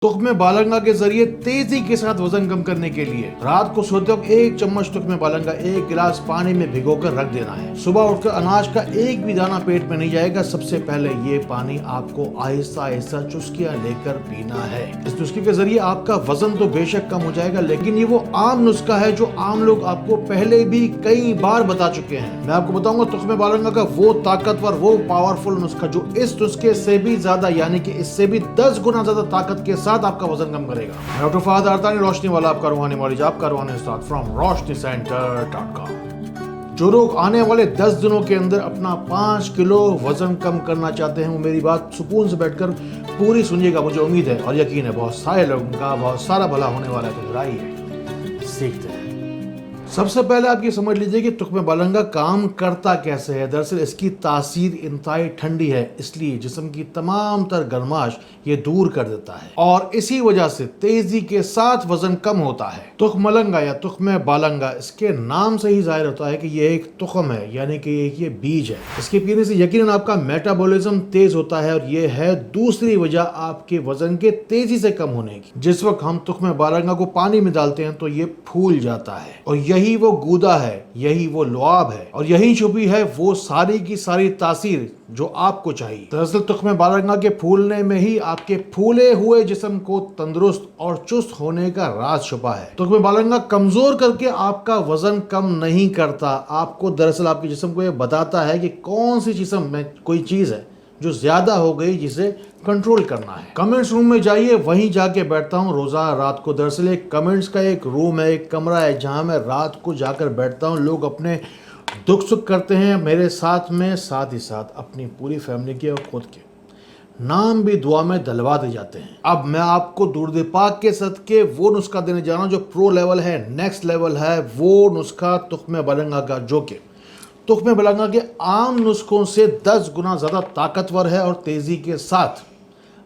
تخم بالنگا کے ذریعے تیزی کے ساتھ وزن کم کرنے کے لیے رات کو سوتے وقت 1 چمچ تخم بالنگا 1 گلاس پانی میں بھگو کر رکھ دینا ہے۔ صبح اٹھ کر اناج کا ایک بھی دانہ پیٹ میں نہیں جائے گا۔ سب سے پہلے یہ پانی آپ کو آہستہ آہستہ چسکیاں لے کر پینا ہے۔ اس نسخے کے ذریعے آپ کا وزن تو بے شک کم ہو جائے گا، لیکن یہ وہ عام نسخہ ہے جو عام لوگ آپ کو پہلے بھی کئی بار بتا چکے ہیں۔ میں آپ کو بتاؤں گا تخم بالنگا کا وہ طاقتور، وہ پاورفل نسخہ جو اس نسخے سے بھی زیادہ، یعنی کہ اس سے بھی 10 گنا زیادہ طاقت کے ساتھ آپ کا وزن کم کرے گا۔ میں ڈاکٹر فہد ارتانی، روشنی والا آپ کا روحانی معالج، آپ کا روحانی استاد فرام roshnicenter.com۔ جو لوگ آنے والے 10 دنوں کے اندر اپنا 5 کلو وزن کم کرنا چاہتے ہیں، وہ میری بات سکون سے بیٹھ کر پوری سنیے گا۔ مجھے امید ہے اور یقین ہے بہت سارے لوگوں کا بہت سارا بھلا ہونے والا ہے۔ تو آئیے سیکھتے ہیں۔ سب سے پہلے آپ یہ سمجھ لیجئے کہ تخم بالنگا کام کرتا کیسے ہے۔ دراصل اس کی تاثیر انتہائی ٹھنڈی ہے، اس لیے جسم کی تمام تر گرماش یہ دور کر دیتا ہے اور اسی وجہ سے تیزی کے ساتھ وزن کم ہوتا ہے۔ تخم ملنگا یا تخم بالنگا، اس کے نام سے ہی ظاہر ہوتا ہے کہ یہ ایک تخم ہے، یعنی کہ یہ بیج ہے۔ اس کے پینے سے یقیناً آپ کا میٹابولزم تیز ہوتا ہے اور یہ ہے دوسری وجہ آپ کے وزن کے تیزی سے کم ہونے کی۔ جس وقت ہم تخم بالنگا کو پانی میں ڈالتے ہیں تو یہ پھول جاتا ہے اور یہی وہ گودا ہے، یہی وہ لعاب ہے اور یہی چھپی ہے وہ ساری کی ساری تاثیر جو آپ کو چاہیے۔ دراصل تخم بالنگا کے پھولنے میں ہی آپ کے پھولے ہوئے جسم کو تندرست اور چست ہونے کا راز چھپا ہے۔ تخم بالنگا کمزور کر کے آپ کا وزن کم نہیں کرتا، آپ کو دراصل آپ کے جسم کو یہ بتاتا ہے کہ کون سی جسم میں کوئی چیز ہے جو زیادہ ہو گئی جسے کنٹرول کرنا ہے۔ کمنٹس روم میں جائیے، وہیں جا کے بیٹھتا ہوں روزانہ رات کو۔ دراصل ایک کمنٹس کا ایک روم ہے، ایک کمرہ ہے جہاں میں رات کو جا کر بیٹھتا ہوں۔ لوگ اپنے دکھ سکھ کرتے ہیں میرے ساتھ میں، ساتھ ہی ساتھ اپنی پوری فیملی کے اور خود کے نام بھی دعا میں دلواتے جاتے ہیں۔ اب میں آپ کو درود پاک کے صدقے وہ نسخہ دینے جا رہا ہوں جو پرو لیول ہے، نیکسٹ لیول ہے، وہ نسخہ تخم بالنگا کا، جو کہ تخم بالنگا کے عام نسخوں سے 10 گنا زیادہ طاقتور ہے اور تیزی کے ساتھ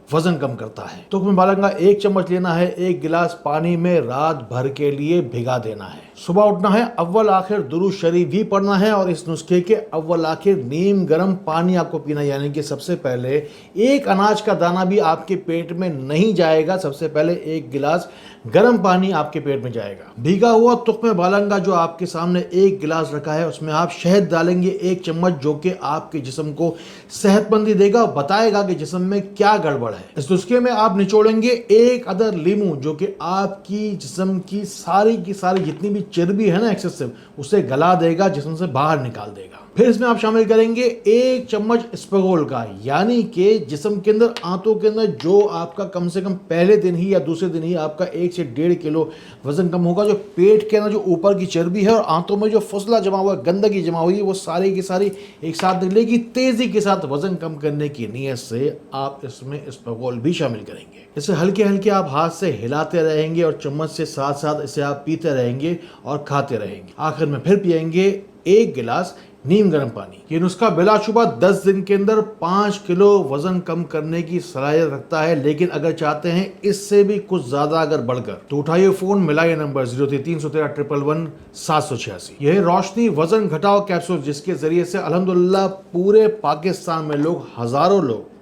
وزن کم کرتا ہے۔ تخم بالنگا 1 چمچ لینا ہے، 1 گلاس پانی میں رات بھر کے لیے بھگا دینا ہے۔ صبح اٹھنا ہے، اول آخر درود شریف بھی پڑھنا ہے اور اس نسخے کے اول آخر نیم گرم پانی آپ کو پینا ہے، یعنی کہ سب سے پہلے ایک اناج کا دانہ بھی آپ کے پیٹ میں نہیں جائے گا، سب سے پہلے 1 گلاس گرم پانی آپ کے پیٹ میں جائے گا۔ بھیگا ہوا تخم بالنگا جو آپ کے سامنے 1 گلاس رکھا ہے، اس میں آپ شہد ڈالیں گے 1 چمچ، جو کہ آپ کے جسم کو صحت مندی دے گا اور بتائے گا کہ جسم میں کیا گڑبڑ ہے۔ اس نسخے میں آپ نچوڑیں گے 1 عدد لیمو، جو کہ آپ کی جسم کی ساری جتنی بھی چربی ہے نا ایکسیسو، اسے گلا دے گا، جسم سے باہر نکال دے گا۔ پھر اس میں آپ شامل کریں گے 1 چمچ اسپغول کا، یعنی کہ جسم کے اندر، آنتوں کے اندر جو آپ کا کم سے کم پہلے دن ہی یا دوسرے دن ہی آپ کا 1 سے 1.5 کلو وزن کم ہوگا۔ جو پیٹ کے اندر جو اوپر کی چربی ہے اور آنتوں میں جو فضلہ جمع ہوا ہے، گندگی جمع ہوئی ہے، وہ ساری کی ساری ایک ساتھ نکلے گی۔ تیزی کے ساتھ وزن کم کرنے کی نیت سے آپ اس میں اسپغول بھی شامل کریں گے۔ اسے ہلکے ہلکے آپ ہاتھ سے ہلاتے رہیں گے اور چمچ سے ساتھ ساتھ اسے آپ پیتے رہیں گے اور کھاتے رہیں گے۔ آخر میں پھر پیئیں گے 1 گلاس نیم گرم پانی۔ یہ نسخہ بلا شبہ 10 دن کے اندر 5 کلو وزن کم کرنے کی صلاحیت رکھتا ہے، لیکن اگر چاہتے ہیں اس سے بھی کچھ زیادہ اگر بڑھ کر، تو اٹھائیے فون، ملائیے نمبر 0313 یہ روشنی وزن گھٹاؤ کیپسول، جس کے ذریعے سے الحمدللہ پورے پاکستان میں لوگ، ہزاروں لوگ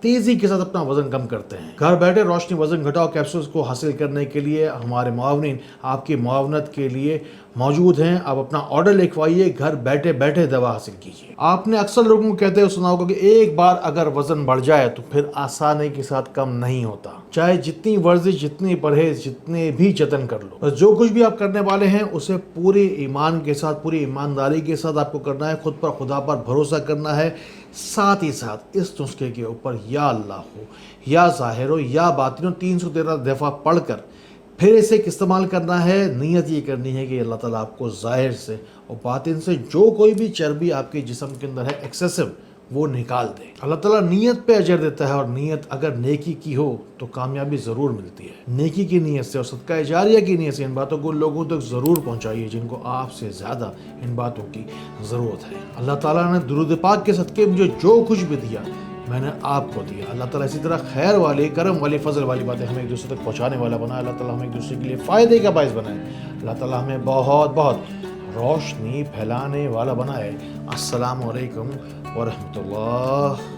تیزی کے ساتھ اپنا وزن کم کرتے ہیں۔ گھر بیٹھے روشنی وزن گھٹاؤ کیپسولز کو حاصل کرنے کے لیے ہمارے معاونین آپ کی معاونت کے لیے موجود ہیں۔ آپ اپنا آرڈر لکھوائیے، گھر بیٹھے بیٹھے دوا حاصل کیجیے۔ آپ نے اکثر لوگوں کو کہتے ہوئے سنا ہوگا کہ ایک بار اگر وزن بڑھ جائے تو پھر آسانی کے ساتھ کم نہیں ہوتا، چاہے جتنی ورزش، جتنی پرہیز، جتنے بھی جتن کر لو، بس جو کچھ بھی آپ کرنے والے ہیں اسے پورے ایمان کے ساتھ، پوری ایمانداری کے ساتھ آپ کو کرنا ہے۔ خود پر، خدا پر بھروسہ کرنا ہے، ساتھ ہی ساتھ اس نسخے کے اوپر یا اللہ ہو، یا ظاہر ہو، یا باطن ہو، 313 دفعہ پڑھ کر پھر اسے استعمال کرنا ہے۔ نیت یہ کرنی ہے کہ اللہ تعالیٰ آپ کو ظاہر سے اور باطن سے جو کوئی بھی چربی آپ کے جسم کے اندر ہے ایکسیسو، وہ نکال دے۔ اللہ تعالیٰ نیت پہ اجر دیتا ہے، اور نیت اگر نیکی کی ہو تو کامیابی ضرور ملتی ہے۔ نیکی کی نیت سے اور صدقہ جاریہ کی نیت سے ان باتوں کو لوگوں تک ضرور پہنچائیے جن کو آپ سے زیادہ ان باتوں کی ضرورت ہے۔ اللہ تعالیٰ نے درود پاک کے صدقے مجھے جو کچھ بھی دیا میں نے آپ کو دیا۔ اللہ تعالیٰ اسی طرح خیر والی، کرم والی، فضل والی باتیں ہمیں ایک دوسرے تک پہنچانے والا بنائے۔ اللہ تعالیٰ ہمیں ایک دوسرے کے لیے فائدے کا باعث بنائے۔ اللہ تعالیٰ ہمیں بہت بہت روشنی پھیلانے والا بنائے۔ السلام علیکم ورحمۃ اللہ